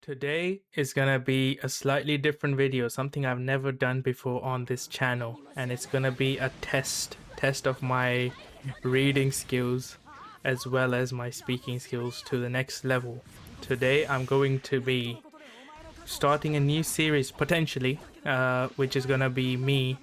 Today is gonna be a slightly different video, something I've never done before on this channel, and it's gonna be a test of my reading skills as well as my speaking skills to the next level. Today I'm going to be starting a new series potentially, which is gonna be me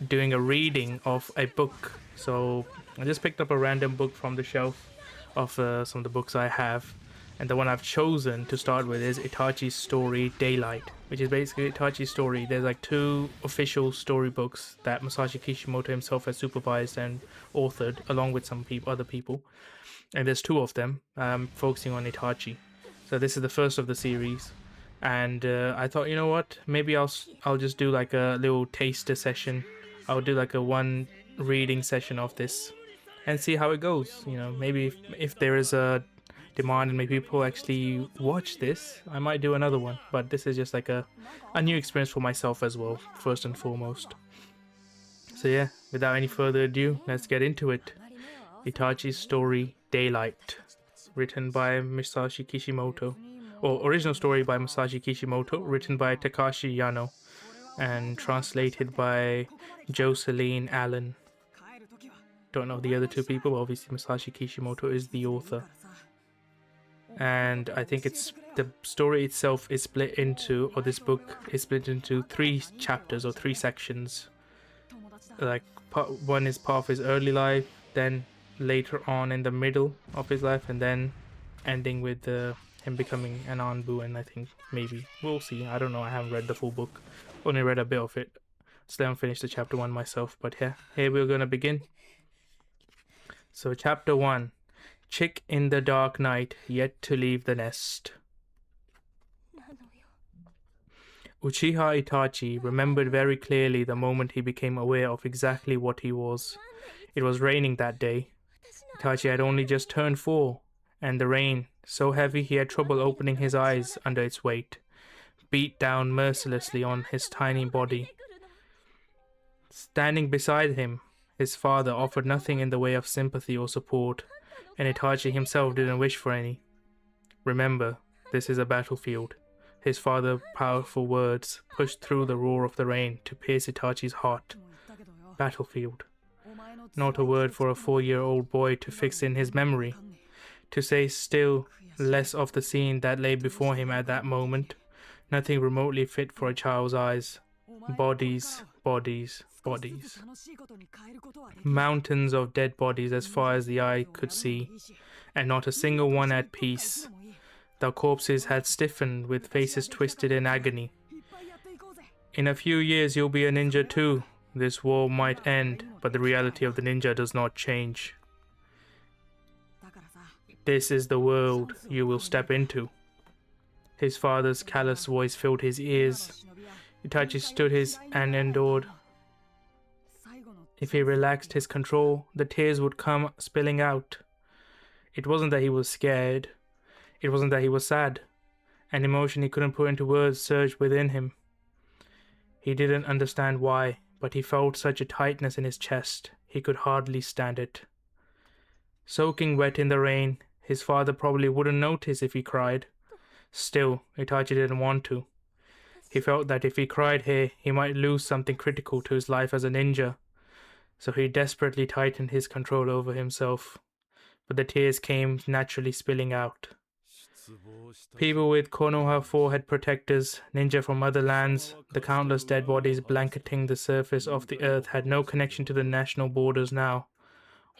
doing a reading of a book. So I just picked up a random book from the shelf of some of the books I have, and the one I've chosen to start with is Itachi's story Daylight, which is basically Itachi's story. There's like two official storybooks that Masashi Kishimoto himself has supervised and authored along with some other people, and there's two of them focusing on Itachi. So this is the first of the series, and I thought, you know what, maybe I'll just do like a little taster session. I'll do like a one reading session of this and see how it goes. You know, maybe if there is a demand and maybe people actually watch this, I might do another one. But this is just like a new experience for myself as well, first and foremost. So yeah, without any further ado, let's get into it. Itachi's story Daylight, written by Masashi Kishimoto, or original story by Masashi Kishimoto, written by Takashi Yano, and translated by Jocelyn Allen. Don't know the other two people, but obviously Masashi Kishimoto is the author. And I think it's the story itself is split into, or this book is split into 3 chapters or 3 sections. Like part one is part of his early life, then later on in the middle of his life, and then ending with him becoming an Anbu. And I think maybe we'll see. I don't know. I haven't read the full book. Only read a bit of it. Still haven't finished the chapter 1 myself. But yeah, here we're gonna begin. So chapter 1. Chick in the dark night, yet to leave the nest. Uchiha Itachi remembered very clearly the moment he became aware of exactly what he was. It was raining that day. Itachi had only just turned 4, and the rain, so heavy he had trouble opening his eyes under its weight, beat down mercilessly on his tiny body. Standing beside him, his father offered nothing in the way of sympathy or support, and Itachi himself didn't wish for any. Remember, this is a battlefield. His father's powerful words pushed through the roar of the rain to pierce Itachi's heart. Battlefield. Not a word for a 4-year-old boy to fix in his memory. To say still less of the scene that lay before him at that moment. Nothing remotely fit for a child's eyes. Bodies, bodies, bodies. Mountains of dead bodies as far as the eye could see, and not a single one at peace. The corpses had stiffened with faces twisted in agony. In a few years you'll be a ninja too. This war might end, but the reality of the ninja does not change. This is the world you will step into. His father's callous voice filled his ears. Itachi stood and endured. If he relaxed his control, the tears would come spilling out. It wasn't that he was scared. It wasn't that he was sad. An emotion he couldn't put into words surged within him. He didn't understand why, but he felt such a tightness in his chest, he could hardly stand it. Soaking wet in the rain, his father probably wouldn't notice if he cried. Still, Itachi didn't want to. He felt that if he cried here, he might lose something critical to his life as a ninja. So he desperately tightened his control over himself. But the tears came naturally spilling out. People with Konoha forehead protectors, ninja from other lands, the countless dead bodies blanketing the surface of the earth had no connection to the national borders now.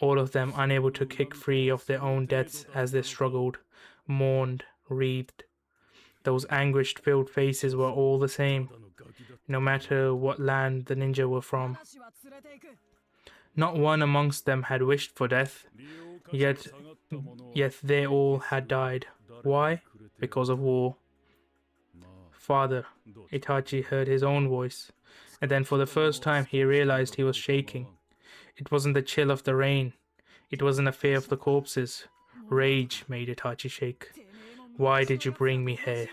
All of them unable to kick free of their own deaths as they struggled, mourned, wreathed. Those anguish-filled faces were all the same, no matter what land the ninja were from. Not one amongst them had wished for death, yet they all had died. Why? Because of war. Father, Itachi heard his own voice, and then for the first time he realized he was shaking. It wasn't the chill of the rain. It wasn't a fear of the corpses. Rage made Itachi shake. Why did you bring me here?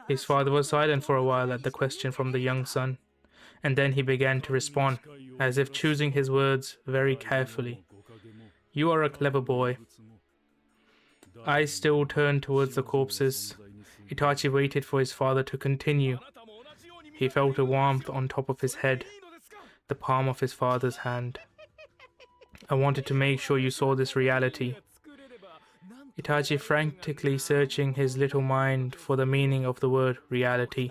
His father was silent for a while at the question from the young son, and then he began to respond, as if choosing his words very carefully. You are a clever boy. Eyes still turned towards the corpses. Itachi waited for his father to continue. He felt a warmth on top of his head, the palm of his father's hand. I wanted to make sure you saw this reality. Itachi frantically searching his little mind for the meaning of the word reality.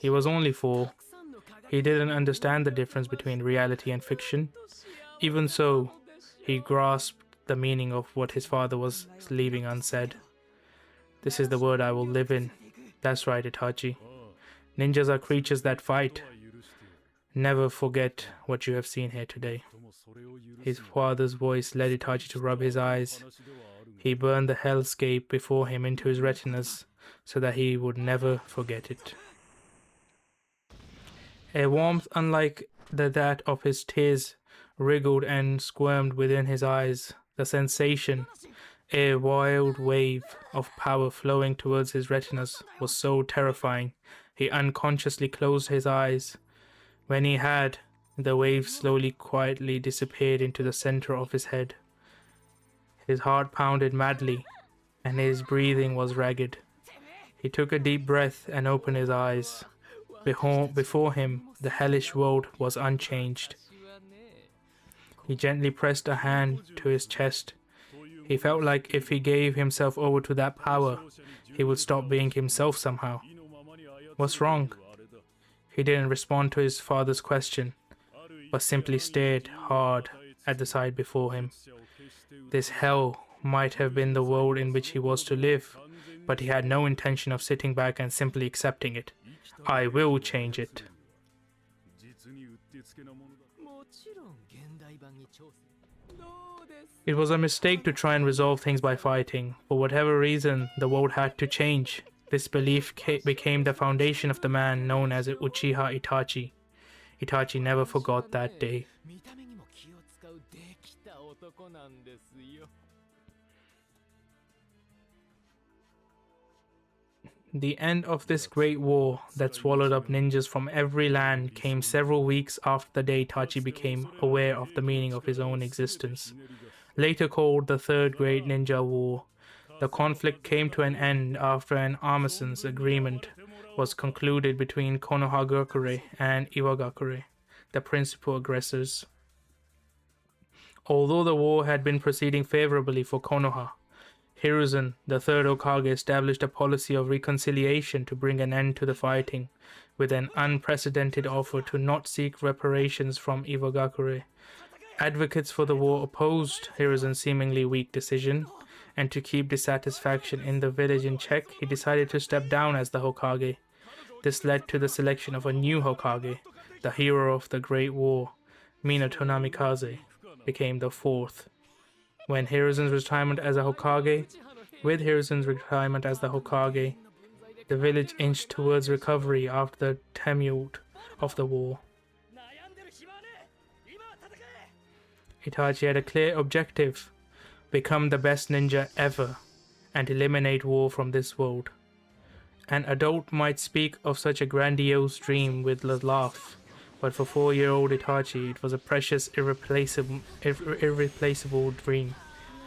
He was only 4. He didn't understand the difference between reality and fiction. Even so, he grasped the meaning of what his father was leaving unsaid. This is the world I will live in. That's right, Itachi. Ninjas are creatures that fight. Never forget what you have seen here today. His father's voice led Itachi to rub his eyes. He burned the hellscape before him into his retinas so that he would never forget it. A warmth unlike that of his tears wriggled and squirmed within his eyes. The sensation, a wild wave of power flowing towards his retinas, was so terrifying, he unconsciously closed his eyes. When he had, the wave slowly, quietly disappeared into the center of his head. His heart pounded madly, and his breathing was ragged. He took a deep breath and opened his eyes. Before him, the hellish world was unchanged. He gently pressed a hand to his chest. He felt like if he gave himself over to that power, he would stop being himself somehow. What's wrong? He didn't respond to his father's question, but simply stared hard at the sight before him. This hell might have been the world in which he was to live, but he had no intention of sitting back and simply accepting it. I will change it. It was a mistake to try and resolve things by fighting. For whatever reason, the world had to change. This belief became the foundation of the man known as Uchiha Itachi. Itachi never forgot that day. The end of this great war that swallowed up ninjas from every land came several weeks after the day Itachi became aware of the meaning of his own existence. Later called the Third Great Ninja War, the conflict came to an end after an armistice agreement was concluded between Konohagakure and Iwagakure, the principal aggressors. Although the war had been proceeding favorably for Konoha, Hiruzen, the third Hokage, established a policy of reconciliation to bring an end to the fighting, with an unprecedented offer to not seek reparations from Iwagakure. Advocates for the war opposed Hiruzen's seemingly weak decision, and to keep dissatisfaction in the village in check, he decided to step down as the Hokage. This led to the selection of a new Hokage. The hero of the Great War, Minato Namikaze, became the 4th. With Hiruzen's retirement as the Hokage, the village inched towards recovery after the tumult of the war. Itachi had a clear objective: become the best ninja ever and eliminate war from this world. An adult might speak of such a grandiose dream with a laugh, but for 4-year-old Itachi it was a precious, irreplaceable dream.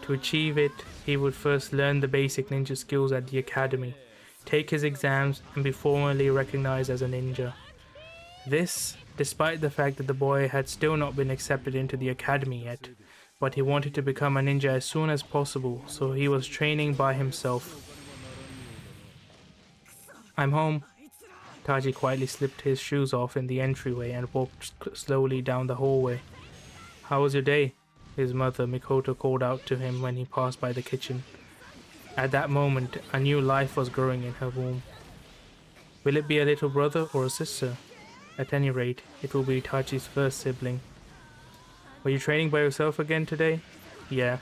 To achieve it, he would first learn the basic ninja skills at the academy, take his exams, and be formally recognized as a ninja. This, despite the fact that the boy had still not been accepted into the academy yet, but he wanted to become a ninja as soon as possible, so he was training by himself. I'm home. Itachi quietly slipped his shoes off in the entryway and walked slowly down the hallway. How was your day? His mother, Mikoto, called out to him when he passed by the kitchen. At that moment, a new life was growing in her womb. Will it be a little brother or a sister? At any rate, it will be Itachi's first sibling. Were you training by yourself again today? Yeah.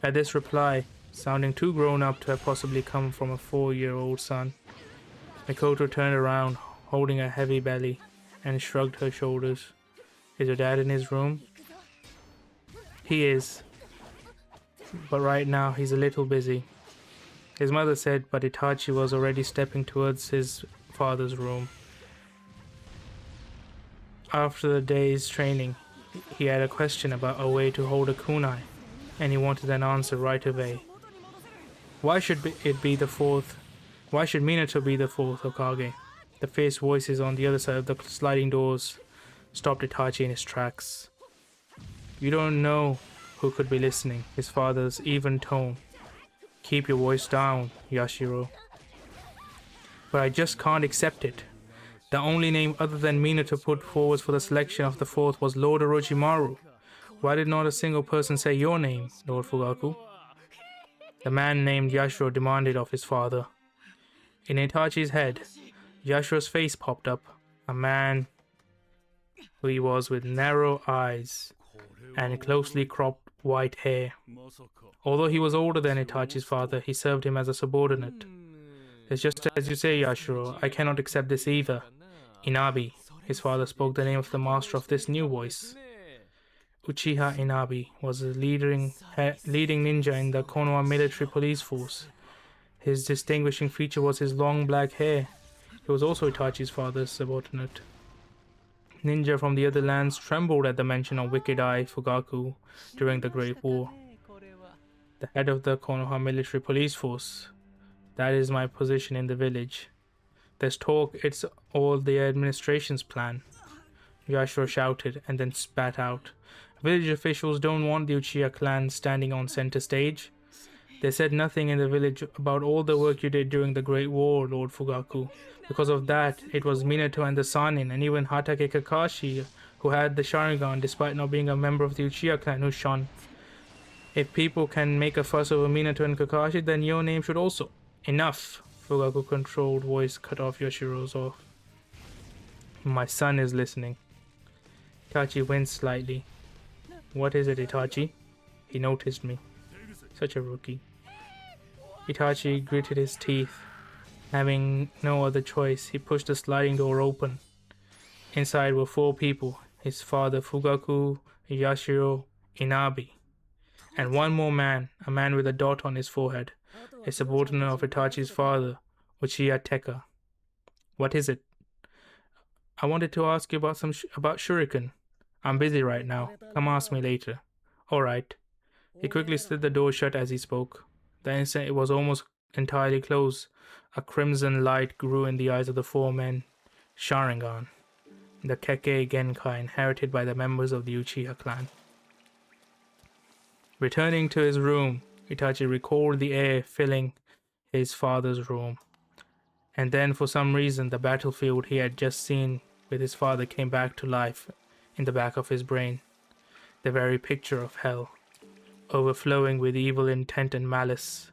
At this reply, sounding too grown up to have possibly come from a 4-year-old son, Mikoto turned around, holding a heavy belly, and shrugged her shoulders. Is your dad in his room? He is. But right now he's a little busy. His mother said, but Itachi was already stepping towards his father's room. After the day's training, he had a question about a way to hold a kunai, and he wanted an answer right away. Why should it be the 4th Why should Minato be the fourth Hokage? The fierce voices on the other side of the sliding doors stopped Itachi in his tracks. You don't know who could be listening, his father's even tone. Keep your voice down, Yashiro. But I just can't accept it. The only name other than Minato put forward for the selection of the fourth was Lord Orochimaru. Why did not a single person say your name, Lord Fugaku? The man named Yashiro demanded of his father. In Itachi's head, Yashiro's face popped up. A man who he was with narrow eyes and closely cropped white hair. Although he was older than Itachi's father, he served him as a subordinate. It's just as you say, Yashiro. I cannot accept this either. Inabi, his father spoke the name of the master of this new voice. Uchiha Inabi was a leading ninja in the Konoha military police force. His distinguishing feature was his long black hair. He was also Itachi's father's subordinate. Ninja from the other lands trembled at the mention of Wicked Eye Fugaku during the Great War. The head of the Konoha military police force. That is my position in the village. There's talk it's all the administration's plan. Yashiro shouted and then spat out. Village officials don't want the Uchiha clan standing on center stage. They said nothing in the village about all the work you did during the Great War, Lord Fugaku. Because of that, it was Minato and the Sannin and even Hatake Kakashi who had the Sharingan despite not being a member of the Uchiha clan who shone. If people can make a fuss over Minato and Kakashi, then your name should also. Enough! Fugaku's controlled voice cut off Yashiro's off. My son is listening. Itachi winced slightly. What is it, Itachi? He noticed me. Such a rookie. Itachi gritted his teeth. Having no other choice, he pushed the sliding door open. Inside were 4 people, his father Fugaku, Yashiro, Inabi, and one more man, a man with a dot on his forehead, a subordinate of Itachi's father, Uchiha Teka. What is it? I wanted to ask you about about Shuriken. I'm busy right now. Come ask me later. Alright. He quickly slid the door shut as he spoke. The instant it was almost entirely closed, a crimson light grew in the eyes of the 4 men. Sharingan, the Kekkei Genkai inherited by the members of the Uchiha clan. Returning to his room, Itachi recalled the air filling his father's room. And then for some reason the battlefield he had just seen with his father came back to life in the back of his brain. The very picture of hell, overflowing with evil intent and malice.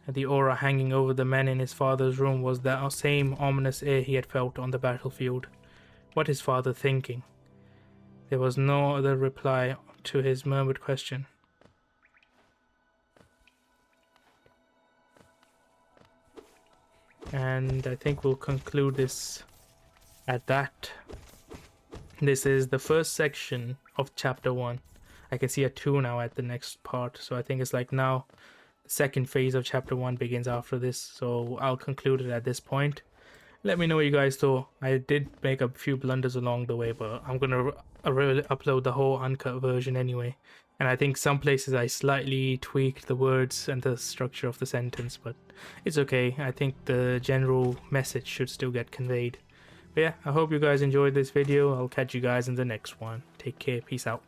And the aura hanging over the men in his father's room was the same ominous air he had felt on the battlefield. What is father thinking? There was no other reply to his murmured question. And I think we'll conclude this at that. This is the first section of chapter 1. I can see a 2 now at the next part, so I think it's like now the second phase of chapter 1 begins after this, so I'll conclude it at this point. Let me know what you guys thought. I did make a few blunders along the way, but I'm gonna upload the whole uncut version anyway. And I think some places I slightly tweaked the words and the structure of the sentence, but it's okay. I think the general message should still get conveyed. But yeah, I hope you guys enjoyed this video. I'll catch you guys in the next one. Take care. Peace out.